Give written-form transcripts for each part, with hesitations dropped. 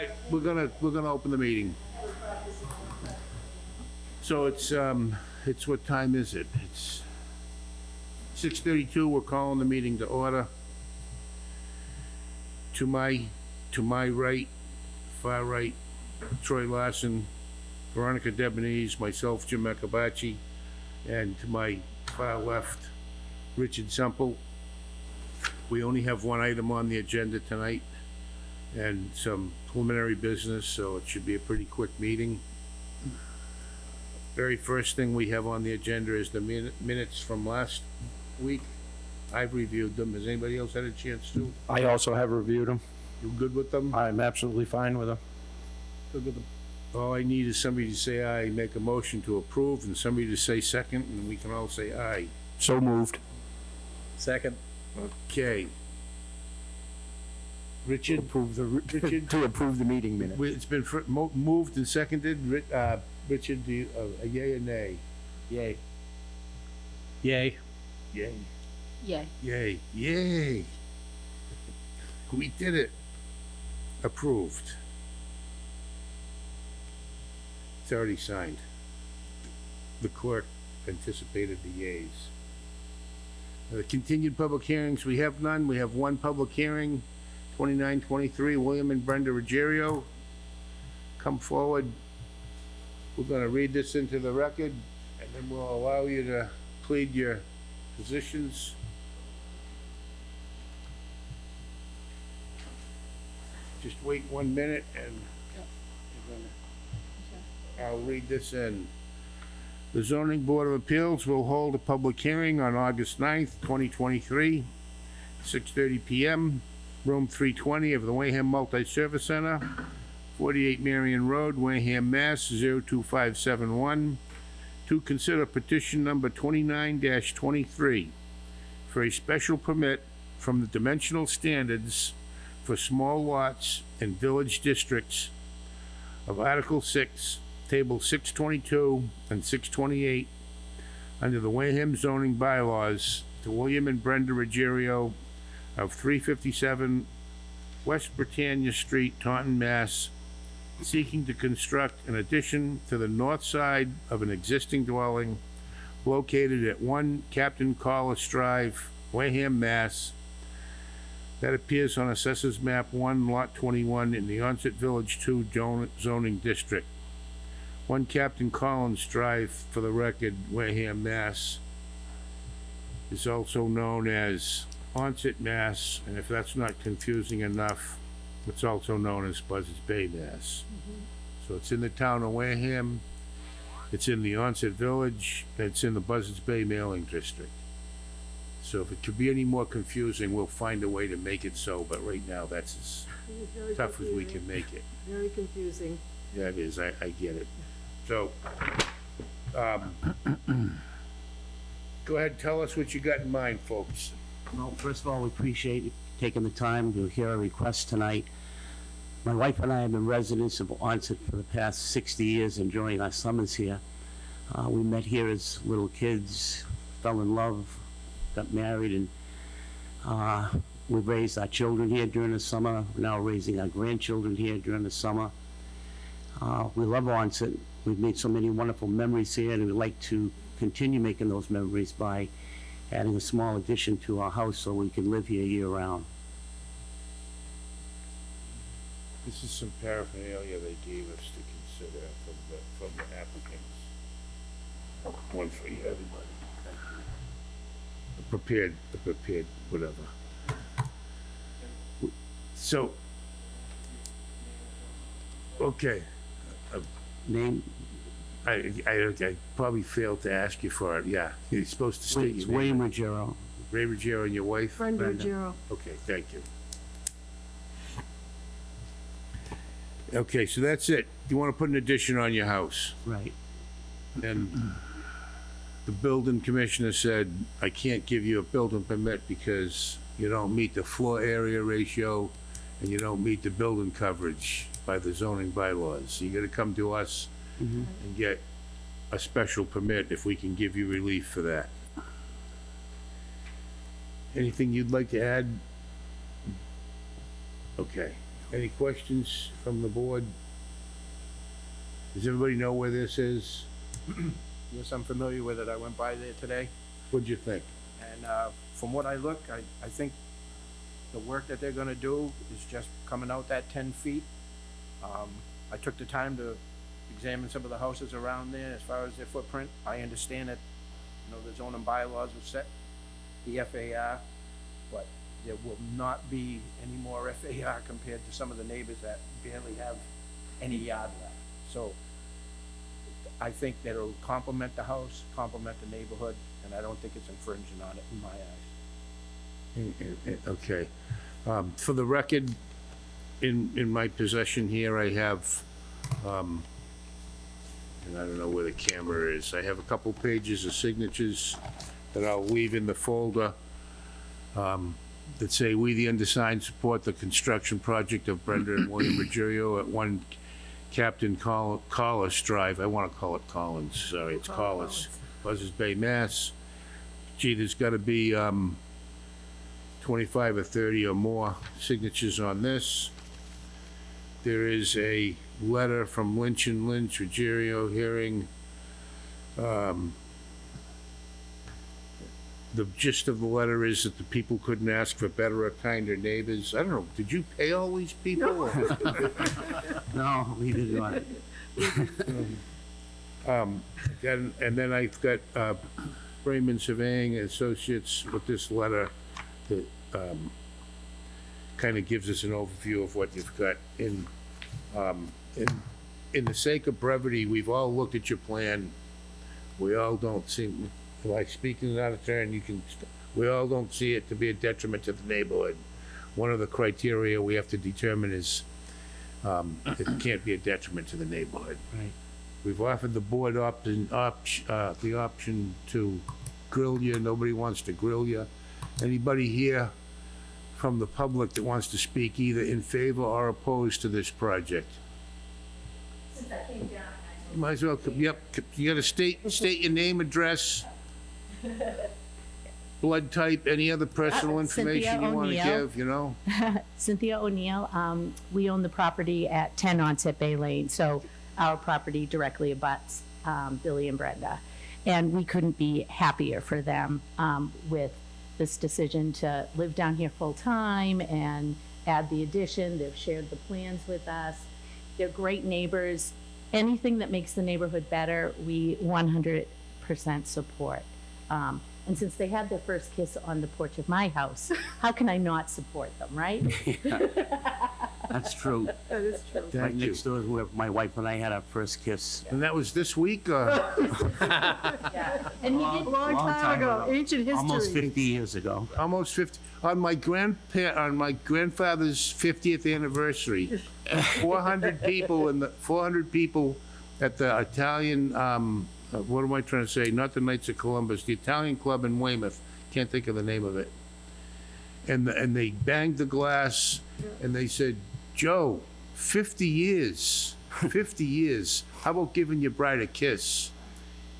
right, we're gonna open the meeting. So it's what time is it? It's 6:32, we're calling the meeting to order. To my right, far right, Troy Larson, Veronica Debonese, myself, Jim Akabachi, and to my far left, Richard Semple. We only have one item on the agenda tonight and some preliminary business, so it should be a pretty quick meeting. Very first thing we have on the agenda is the minutes from last week. I've reviewed them. Has anybody else had a chance to? I also have reviewed them. You good with them? I'm absolutely fine with them. Good with them. All I need is somebody to say aye, make a motion to approve, and somebody to say second, and we can all say aye. So moved. Second. Okay. Richard? Richard? To approve the meeting minutes. It's been moved and seconded. Richard, do you, a yea or nay? Yay. Yay. Yay. Yay. Yay. Yay. We did it. Approved. It's already signed. The clerk anticipated the yays. The continued public hearings, we have none. We have one public hearing, 2923, William and Brenda Ruggiero. Come forward. We're gonna read this into the record, and then we'll allow you to plead your positions. Just wait 1 minute and I'll read this in. The Zoning Board of Appeals will hold a public hearing on August 9th, 2023, 6:30 PM, room 320 of the Wareham Multi-Service Center, 48 Marion Road, Wareham, Mass. 02571, to consider petition number 29-23 for a special permit from the dimensional standards for small lots in village districts of Article 6, Table 622 and 628 under the Wareham zoning bylaws to William and Brenda Ruggiero of 357 West Britannia Street, Taunton, Mass., seeking to construct an addition to the north side of an existing dwelling located at 1 Captain Collis Drive, Wareham, Mass. That appears on Assessors Map 1, Lot 21 in the Onset Village 2 zoning district. 1 Captain Collins Drive, for the record, Wareham, Mass. is also known as Onset, Mass. And if that's not confusing enough, it's also known as Buzzards Bay, Mass. So it's in the town of Wareham, it's in the Onset Village, and it's in the Buzzards Bay mailing district. So if it could be any more confusing, we'll find a way to make it so, but right now, that's as tough as we can make it. Very confusing. Yeah, it is, I get it. So, go ahead, tell us what you got in mind, folks. Well, first of all, we appreciate you taking the time to hear our request tonight. My wife and I have been residents of Onset for the past 60 years, enjoying our summers here. We met here as little kids, fell in love, got married, and we've raised our children here during the summer. We're now raising our grandchildren here during the summer. We love Onset. We've made so many wonderful memories here, and we'd like to continue making those memories by adding a small addition to our house so we can live here year-round. This is some paraphernalia they gave us to consider from the applicants. One for you, everybody. The prepared, whatever. So, okay. Name? I probably failed to ask you for it, yeah. You're supposed to state It's your name. William Ruggiero. Ray Ruggiero and your wife? Brenda Ruggiero. Okay, thank you. Okay, so that's it. You want to put an addition on your house. Right. And the building commissioner said, I can't give you a building permit because you don't meet the floor area ratio and you don't meet the building coverage by the zoning bylaws. So you gotta come to us and get a special permit if we can give you relief for that. Anything you'd like to add? Okay, Any questions from the board? Does everybody know where this is? Yes, I'm familiar with it. I went by there today, What'd you think? and from what I look, I think the work that they're gonna do is just coming out that 10 feet. I took the time to examine some of the houses around there as far as their footprint. I understand that, you know, the zoning bylaws were set, the FAR, but there will not be any more FAR compared to some of the neighbors that barely have any yard left. So I think that it'll complement the house, complement the neighborhood, and I don't think it's infringing on it in my eyes. Okay. For the record, in my possession here, I have, and I don't know where the camera is, I have a couple pages of signatures that I'll leave in the folder, that say, "We, the undersigned, support the construction project of Brenda and William Ruggiero at 1 Captain Collis Drive." I want to call it Collins, sorry, it's Collis, Buzzards Bay, Mass. Gee, there's got to be 25 or 30 or more signatures on this. There is a letter from Lynch and Lynch, Ruggiero hearing. The gist of the letter is that the people couldn't ask for better or kinder neighbors. I don't know, did you pay all these people? No, we did not. And then I've got Raymond Surveying and Associates with this letter that kind of gives us an overview of what you've got. In the sake of brevity, we've all looked at your plan. We all don't seem, like speaking out of turn, we all don't see it to be a detriment to the neighborhood. One of the criteria we have to determine is it can't be a detriment to the neighborhood. Right. We've offered the board the option to grill you. Nobody wants to grill you. Anybody here from the public that wants to speak either in favor or opposed to this project? Since I came down, You might as well, yep, you gotta state your name, address, blood type, any other personal information Cynthia you wanna O'Neill. give, you know? Cynthia O'Neill, we own the property at 10 Onset Bay Lane, so our property directly abuts Billy and Brenda. And we couldn't be happier for them with this decision to live down here full-time and add the addition. They've shared the plans with us. They're great neighbors. Anything that makes the neighborhood better, we 100% support. And since they had their first kiss on the porch of my house, how can I not support them, right? That's true. that is true. Right Thank you. next door is where my wife and I had our first kiss. And that was this week, or? And he did, Long time ago, ancient history. Almost 50 years ago. Almost 50, on my grandfather's 50th anniversary, 400 people at the Italian, what am I trying to say? Not the Knights of Columbus, the Italian club in Weymouth. Can't think of the name of it. And they banged the glass and they said, "Joe, 50 years, 50 years. How about giving your bride a kiss?"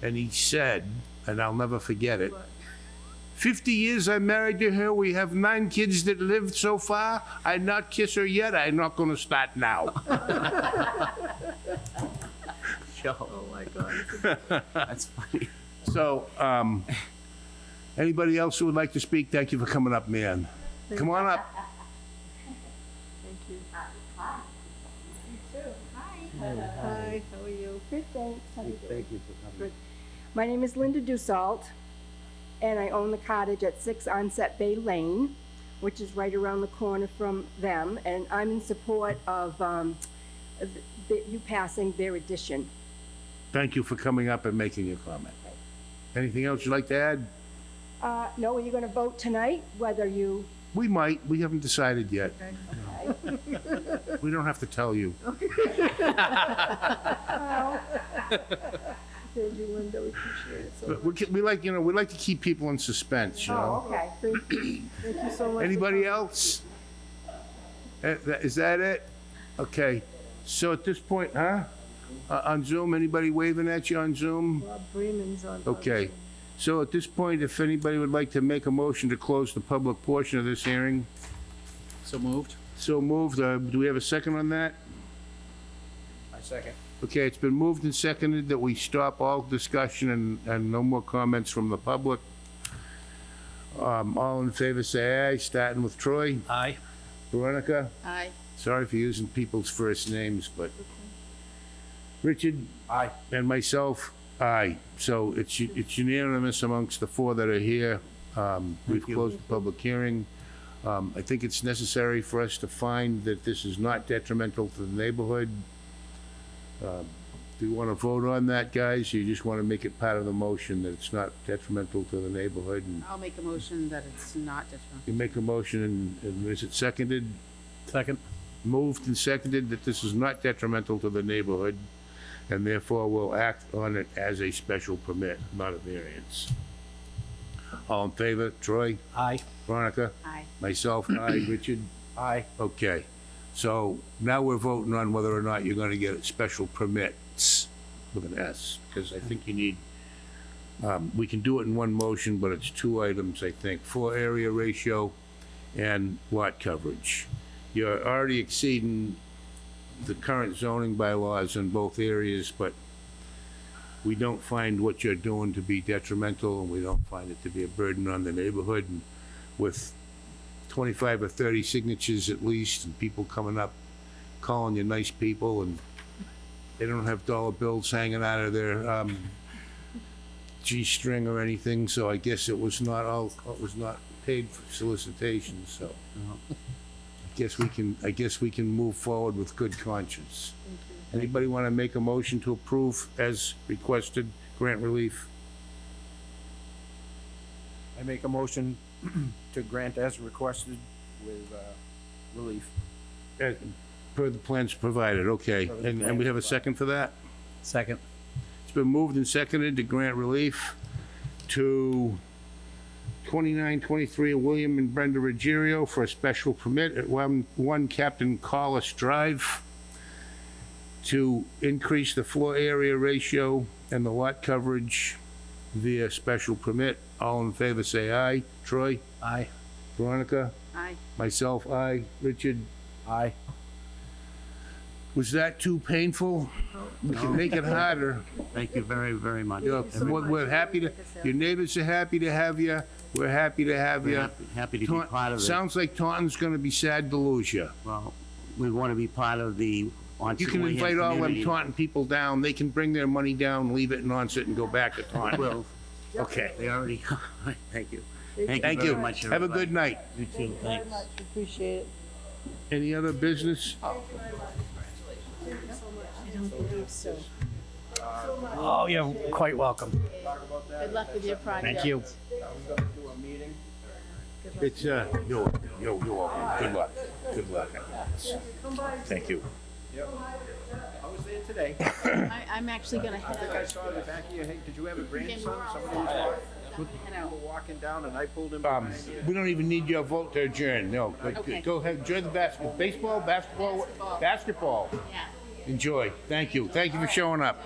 And he said, and I'll never forget it, 50 years I'm married to her. We have 9 kids that lived so far. I not kiss her yet. I'm not going to start now. Oh, my God. That's funny. So, anybody else who would like to speak? Thank you for coming up, man. Come on up. Thank you. Hi, how are you? Good, thanks. How you doing? Thank you for coming. Good. My name is Linda Dussault, and I own the cottage at 6 Onset Bay Lane, which is right around the corner from them, and I'm in support of you passing their addition. Thank you for coming up and making a comment. Anything else you'd like to add? No, are you going to vote tonight, whether you... We might. We haven't decided yet. We don't have to tell you. Thank you, Linda, we appreciate it so But much. we like, we like to keep people in suspense, you know? Oh, okay. Thank you. Thank you so much. Anybody else? Is that it? Okay. So at this point, huh? On Zoom, anybody waving at you on Zoom? Bob Freeman's on. Okay. So at this point, if anybody would like to make a motion to close the public portion of this hearing, So moved? So moved. Do we have a second on that? I second. Okay, it's been moved and seconded that we stop all discussion and no more comments from the public. All in favor, say aye, starting with Troy. Aye. Veronica? Aye. Sorry for using people's first names, but Richard Aye. and myself, aye. So it's unanimous amongst the four that are here. We've you. closed the public hearing. I think it's necessary for us to find that this is not detrimental to the neighborhood. Do you want to vote on that, guys? You just want to make it part of the motion that it's not detrimental to the neighborhood? And I'll make a motion that it's not detrimental. you make a motion and is it seconded? Second. Moved and seconded that this is not detrimental to the neighborhood, and therefore will act on it as a special permit, not a variance. All in favor? Troy? Aye. Veronica? Aye. Myself, aye. Richard? Aye. Okay. So now we're voting on whether or not you're gonna get special permits with an S, because I think you need, we can do it in one motion, but it's two items, I think. Floor area ratio and lot coverage. You're already exceeding the current zoning bylaws in both areas, but we don't find what you're doing to be detrimental, and we don't find it to be a burden on the neighborhood. And with 25 or 30 signatures at least, and people coming up calling you nice people, and they don't have dollar bills hanging out of their G-string or anything, so I guess it was not paid for solicitation, so. I guess we can move forward with good conscience. Anybody want to make a motion to approve as requested, grant relief? I make a motion to grant as requested with, relief. Per the plans provided, okay. Per the And we have a plans second for that? Second. It's been moved and seconded to grant relief to 2923 William and Brenda Ruggiero for a special permit at 1 Captain Collis Drive to increase the floor area ratio and the lot coverage via special permit. All in favor, say aye. Troy? Aye. Veronica? Aye. Myself, aye. Richard? Aye. Was that too painful? We can make it harder. Thank you very, very much. We're happy to, your neighbors are happy to have you. We're happy to have We're you. happy to be part of it. Sounds like Taunton's gonna be sad to lose you. Well, we want to be part of the You Onset can Wareham invite all them community. Taunton people down. They can bring their money down, leave it in Onset and go back to Taunton. Well, Okay. they already, thank you. Thank you. very much, Have a everybody. good night. You too, thanks. Appreciate it. Any other business? I don't believe so. Oh, you're quite welcome. Good luck with your project. Thank you. Do a meeting. It's, you're welcome. Good luck. Good luck. Thank you. I was there today. I'm actually gonna head I think I out. saw the back of your head. Did you have a grandson? Somebody was walking down and I pulled him behind you. We don't even need your vote to adjourn, no. Okay. Go ahead, enjoy the basketball, basketball. Yeah. Enjoy. Thank you. Thank you for showing up.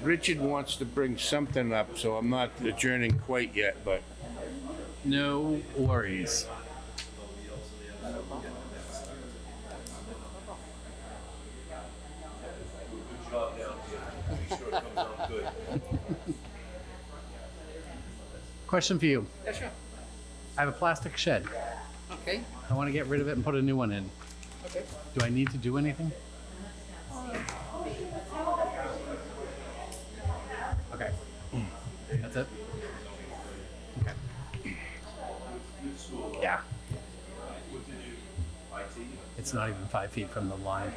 Richard wants to bring something up, so I'm not adjourning quite yet, but No worries. Question for you. Yeah, sure. I have a plastic shed. Okay. I want to get rid of it and put a new one in. Okay. Do I need to do anything? Okay. That's it? Okay. Yeah. It's not even 5 feet from the line.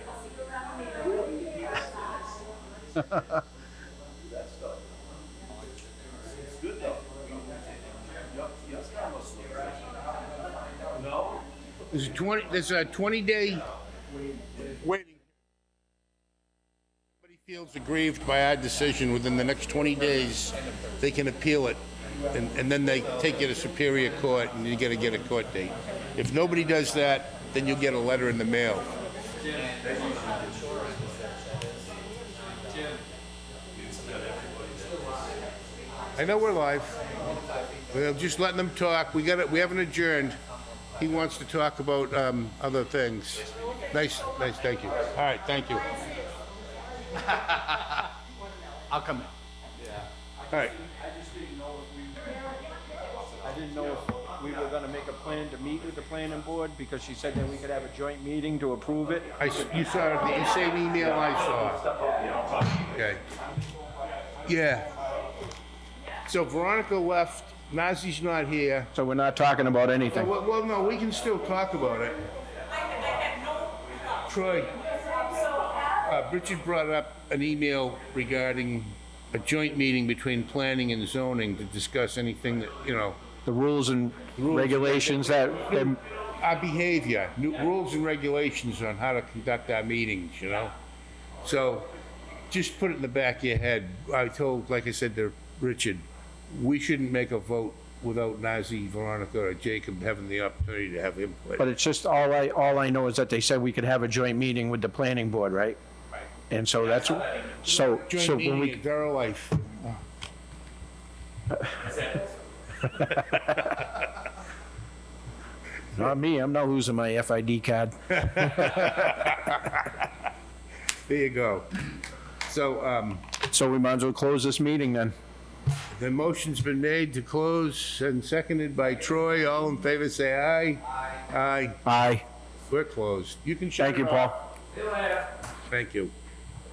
there's a 20-day waiting. Somebody feels aggrieved by our decision within the next 20 days, they can appeal it. And then they take you to Superior Court and you gotta get a court date. If nobody does that, then you'll get a letter in the mail. I know we're live. Well, just letting them talk. We haven't adjourned. He wants to talk about, other things. Nice, thank you. All right, thank you. I'll come in. All right, I didn't know if we were gonna make a plan to meet with the planning board, because she said that we could have a joint meeting to approve it. you saw the same email I saw. Okay. Yeah. So Veronica left, Nazi's not here. So we're not talking about anything. Well, no, we can still talk about it. Troy, Richard brought up an email regarding a joint meeting between planning and zoning to discuss anything that, The rules and regulations that, our behavior, new rules and regulations on how to conduct our meetings, So, just put it in the back of your head. Like I said to Richard, we shouldn't make a vote without Nazi, Veronica, or Jacob having the opportunity to have input. but it's just, all I know is that they said we could have a joint meeting with the planning board, right? Right. And so that's, so Joint when meeting we, is our life. not me, I'm not losing my FID card. There you go. So, So we might as well close this meeting then. the motion's been made to close and seconded by Troy. All in favor, say aye. Aye. Aye. We're closed. You can shut Thank you, it Paul. off. Thank you.